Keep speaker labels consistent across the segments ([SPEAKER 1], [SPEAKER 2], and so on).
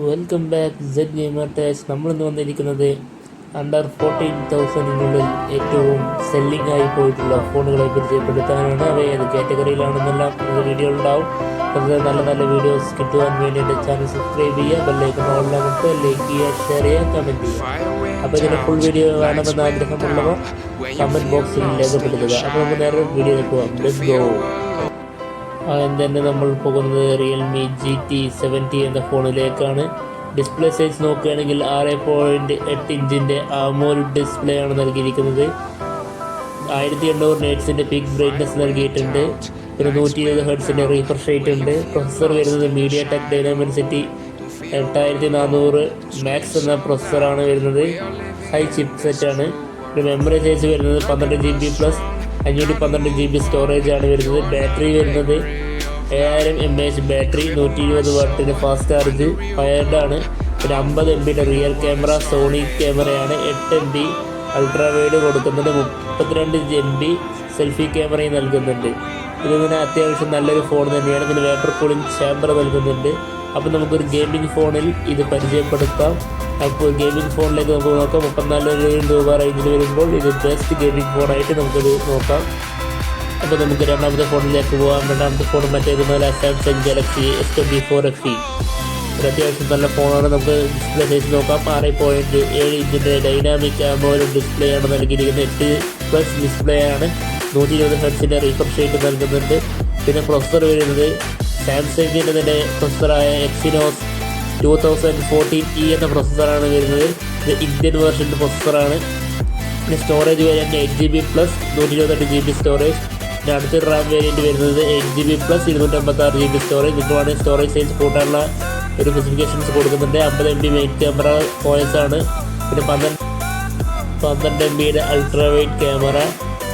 [SPEAKER 1] Welcome back Z gamer ടാച്ച്. നമ്മളിന്ന് വന്നിരിക്കുന്നത് അണ്ടർ 14,000 ഏറ്റവും സെല്ലിംഗ് ആയി പോയിട്ടുള്ള ഫോണുകളെ പരിചയപ്പെടുത്താനാണ്. അവ ഏത് കാറ്റഗറിയിലാണെന്നെല്ലാം വീഡിയോ ഉണ്ടാവും. അതുപോലെ നല്ല നല്ല വീഡിയോസ് കിട്ടുവാൻ വേണ്ടിയിട്ട് ചാനൽ സബ്സ്ക്രൈബ് ചെയ്യുക, ബെല്ലൈക്കൺ ഓൾ അമർത്തുക, ലൈക്ക് ചെയ്യുക, ഷെയർ ചെയ്യുക, കമൻറ്റ് ചെയ്യുക. അപ്പോൾ ഇതിൻ്റെ ഫുൾ വീഡിയോ വേണമെന്ന് ആഗ്രഹമുള്ളവർ കമൻറ്റ് ബോക്സിൽ രേഖപ്പെടുത്തുക. അപ്പോൾ നമുക്ക് നേരെ വീഡിയോയിൽ പോകാം. Let's go. തന്നെ നമ്മൾ പോകുന്നത് റിയൽമി GT70 എന്ന ഫോണിലേക്കാണ്. ഡിസ്പ്ലേ സൈസ് നോക്കുകയാണെങ്കിൽ 6.8 ഇഞ്ചിൻ്റെ AMOLED ഡിസ്പ്ലേ ആണ് നൽകിയിരിക്കുന്നത്. 1800 നിറ്റ്സിൻ്റെ പീക്ക് ബ്രൈറ്റ്നസ് നൽകിയിട്ടുണ്ട്. പിന്നെ 120 ഹെർട്സിൻ്റെ റീഫ്രഷ് റേറ്റ് ഉണ്ട്. പ്രൊസസ്സർ വരുന്നത് MediaTek Dimensity 8400 മാക്സ് എന്ന പ്രൊസസ്സറാണ് വരുന്നത്. ഹൈ ചിപ്പ് സെറ്റാണ്. പിന്നെ മെമ്മറി സൈസ് വരുന്നത് 12 GB പ്ലസ് 512 GB സ്റ്റോറേജ് ആണ് വരുന്നത്. ബാറ്ററി വരുന്നത് 7000 mAh ബാറ്ററി, 120 വാട്ടിൻ്റെ ഫാസ്റ്റ് ചാർജ്, വയർഡ് ആണ്. പിന്നെ 50 MB റിയർ ക്യാമറ, സോണി ക്യാമറയാണ്. 8 MB അൾട്രാ വൈഡ് കൊടുക്കുന്നുണ്ട്. 32 MB സെൽഫി ക്യാമറയും നൽകുന്നുണ്ട്. ഇതിങ്ങനെ അത്യാവശ്യം നല്ലൊരു ഫോൺ തന്നെയാണ്. പിന്നെ വേപ്പർ കൂളിംഗ് ചാമ്പർ നൽകുന്നുണ്ട്. അപ്പോൾ നമുക്കൊരു ഗെയിമിംഗ് ഫോണിൽ ഇത് പരിചയപ്പെടുത്താം. അപ്പോൾ ഗെയിമിംഗ് ഫോണിലേക്ക് നമുക്ക് നോക്കാം. 34,000 രൂപ റേഞ്ചിൽ വരുമ്പോൾ ഇത് ബെസ്റ്റ് ഗെയിമിംഗ് ഫോണായിട്ട് നമുക്കത് നോക്കാം. അപ്പോൾ നമുക്ക് രണ്ടാമത്തെ ഫോണിലേക്ക് പോകാം. രണ്ടാമത്തെ ഫോൺ മറ്റേതുപോലെ സാംസങ് ഗാലക്സി S24 FE. ഒരു അത്യാവശ്യം നല്ല ഫോണാണ്. നമുക്ക് ഡിസ്പ്ലേ സൈസ് നോക്കാം. 6.7 ഇഞ്ചിൻ്റെ ഡൈനാമിക് AMOLED ഡിസ്പ്ലേ ആണ് നൽകിയിരിക്കുന്നത്. 8+ ഡിസ്പ്ലേ ആണ്. 120 ഹെർട്സിൻ്റെ റീഫ്രഷ് റേറ്റ് നൽകുന്നുണ്ട്. പിന്നെ പ്രൊസസ്സർ വരുന്നത് സാംസങ്ങിൻ്റെ തന്നെ പ്രൊസസ്സറായ Exynos 2014E എന്ന പ്രൊസസ്സറാണ് വരുന്നത്. ഇത് ഇന്ത്യൻ വേർഷൻ്റെ പ്രൊസസ്സറാണ്. പിന്നെ storage variant 8 GB plus 128 GB storage. പിന്നെ അടുത്തൊരു റാം വേരിയൻറ്റ് വരുന്നത് 8 GB പ്ലസ് 256 GB സ്റ്റോറേജ്. ഇതുമാണ് സ്റ്റോറേജ് സൈസ് കൂട്ടാനുള്ള ഒരു സ്പെസിഫിക്കേഷൻസ് കൊടുക്കുന്നുണ്ട്. 50 MB മെയിൻ ക്യാമറ OS ആണ്. പിന്നെ 12 MB ultra wide camera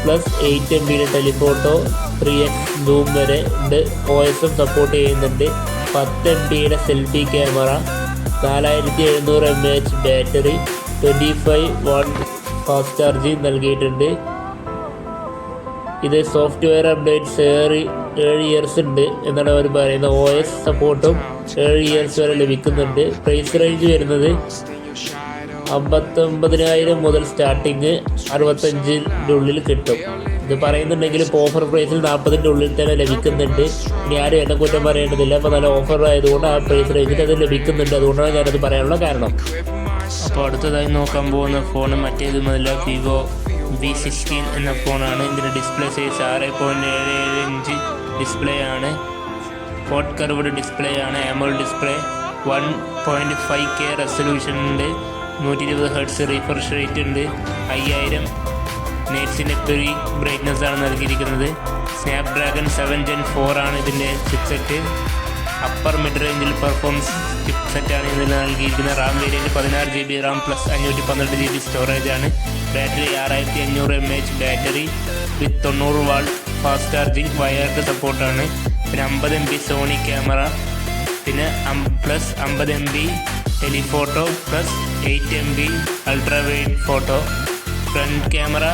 [SPEAKER 1] plus 8 MB telephoto 3x zoom വരെ ഉണ്ട്. OSും സപ്പോർട്ട് ചെയ്യുന്നുണ്ട്. 10 MB selfie camera, 4700 mAh battery, 25 what fast charging നൽകിയിട്ടുണ്ട്. ഇത് സോഫ്റ്റ്വെയർ അപ്ഡേറ്റ്സ് 7 ഇയേഴ്സ് ഉണ്ട് എന്നാണ് അവർ പറയുന്നത്. OS സപ്പോർട്ടും 7 ഇയേഴ്സ് വരെ ലഭിക്കുന്നുണ്ട്. പ്രൈസ് റേഞ്ച് വരുന്നത് 59,000 മുതൽ സ്റ്റാർട്ടിങ് 65-ൻ്റെ ഉള്ളിൽ കിട്ടും. ഇത് പറയുന്നുണ്ടെങ്കിൽ ഇപ്പോൾ ഓഫർ പ്രൈസിൽ 40-ൻ്റെ ഉള്ളിൽ തന്നെ ലഭിക്കുന്നുണ്ട്. ഇനി ആരും എന്നെ കുറ്റം പറയേണ്ടതില്ല. അപ്പോൾ നല്ല ഓഫർ ആയതുകൊണ്ട് ആ പ്രൈസ് റേഞ്ചിൽ അത് ലഭിക്കുന്നുണ്ട്. അതുകൊണ്ടാണ് ഞാനത് പറയാനുള്ള കാരണം. അപ്പോൾ അടുത്തതായി നോക്കാൻ പോകുന്ന ഫോൺ മറ്റേതുമല്ല, വിവോ V16 എന്ന ഫോണാണ്. ഇതിൻ്റെ ഡിസ്പ്ലേ സൈസ് 6.77 ഇഞ്ച് ഡിസ്പ്ലേ ആണ്. ക്വാഡ് കർവ്ഡ് ഡിസ്പ്ലേ ആണ്. AMOLED ഡിസ്പ്ലേ, 1.5K റെസൊല്യൂഷൻ ഉണ്ട്. 120 ഹെർട്സ് റീഫ്രഷ് റേറ്റ് ഉണ്ട്. 5000 നിറ്റ്സിൻ്റെ പീക്ക് ബ്രൈറ്റ്നസ് ആണ് നൽകിയിരിക്കുന്നത്. സ്നാപ്ഡ്രാഗൺ 7 Gen 4 ആണ് ഇതിൻ്റെ ചിപ്സെറ്റ്. അപ്പർ മിഡ് റേഞ്ചിൽ പെർഫോമൻസ് ചിപ്സെറ്റാണ് ഇതിൽ നൽകിയിരിക്കുന്നത്. RAM variant 16 GB RAM plus 512 GB storage ആണ്. Battery 6500 mAh battery with 90 watt fast charging, wired സപ്പോർട്ടാണ്. പിന്നെ 50 MB സോണി ക്യാമറ, പിന്നെ plus 50 MB telephoto plus 8 MB ultra wide photo. Front camera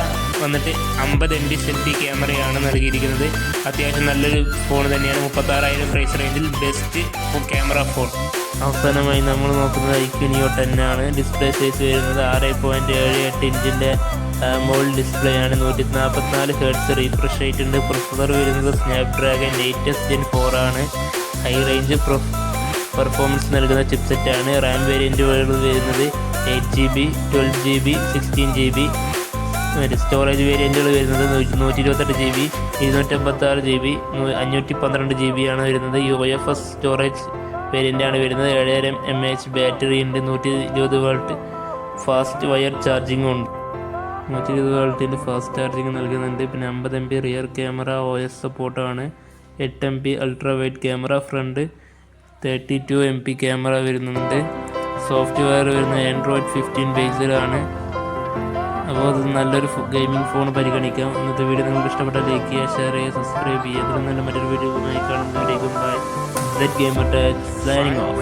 [SPEAKER 1] വന്നിട്ട് 50 MB selfie ക്യാമറയാണ് നൽകിയിരിക്കുന്നത്. അത്യാവശ്യം നല്ലൊരു ഫോൺ തന്നെയാണ്. 36,000 പ്രൈസ് റേഞ്ചിൽ ബെസ്റ്റ് ക്യാമറ ഫോൺ. അവസാനമായി നമ്മൾ നോക്കുന്നത് IQ Neo 10 ആണ്. ഡിസ്പ്ലേ സൈസ് വരുന്നത് 6.78 ഇഞ്ചിൻ്റെ AMOLED ഡിസ്പ്ലേ ആണ്. 144 ഹെർട്സ് റീഫ്രഷ് റേറ്റ് ഉണ്ട്. പ്രൊസസ്സർ വരുന്നത് സ്നാപ്ഡ്രാഗൺ 8 Gen 4 ആണ്. ഹൈ റേഞ്ച് പെർഫോമൻസ് നൽകുന്ന ചിപ്സെറ്റാണ്. റാം വേരിയൻറ്റ് വരുന്നത് 8 GB, 12 GB, 16 GB. സ്റ്റോറേജ് വേരിയൻറ്റുകൾ വരുന്നത് 128 GB, 256 GB, 512 GB ആണ് വരുന്നത്. UFS സ്റ്റോറേജ് വേരിയൻ്റാണ് വരുന്നത്. 7000 mAh ബാറ്ററി ഉണ്ട്. 120 വാട്ട് ഫാസ്റ്റ് വയർ ചാർജിങ്ങും ഉണ്ട്. 120 വാട്ടിൻ്റെ ഫാസ്റ്റ് ചാർജിങ് നൽകുന്നുണ്ട്. പിന്നെ 50 MB റിയർ ക്യാമറ OS സപ്പോർട്ടാണ്. 8 MB ultra wide camera front, 32 MP camera വരുന്നുണ്ട്. സോഫ്റ്റ്വെയർ വരുന്നത് Android 15 ബേസിലാണ്. അപ്പോൾ അത് നല്ലൊരു ഗെയിമിംഗ് ഫോൺ പരിഗണിക്കാം. ഇന്നത്തെ വീഡിയോ നിങ്ങൾക്ക് ഇഷ്ടപ്പെട്ടാൽ ലൈക്ക് ചെയ്യുക, ഷെയർ ചെയ്യുക, സബ്സ്ക്രൈബ് ചെയ്യുക. അതിൽ നല്ല മറ്റൊരു വീഡിയോ കാണുന്നതിലേക്കും ബൈ. സെഡ് ഗെയിമർ ടാച്ച് സൈനിങ് ഓഫ്.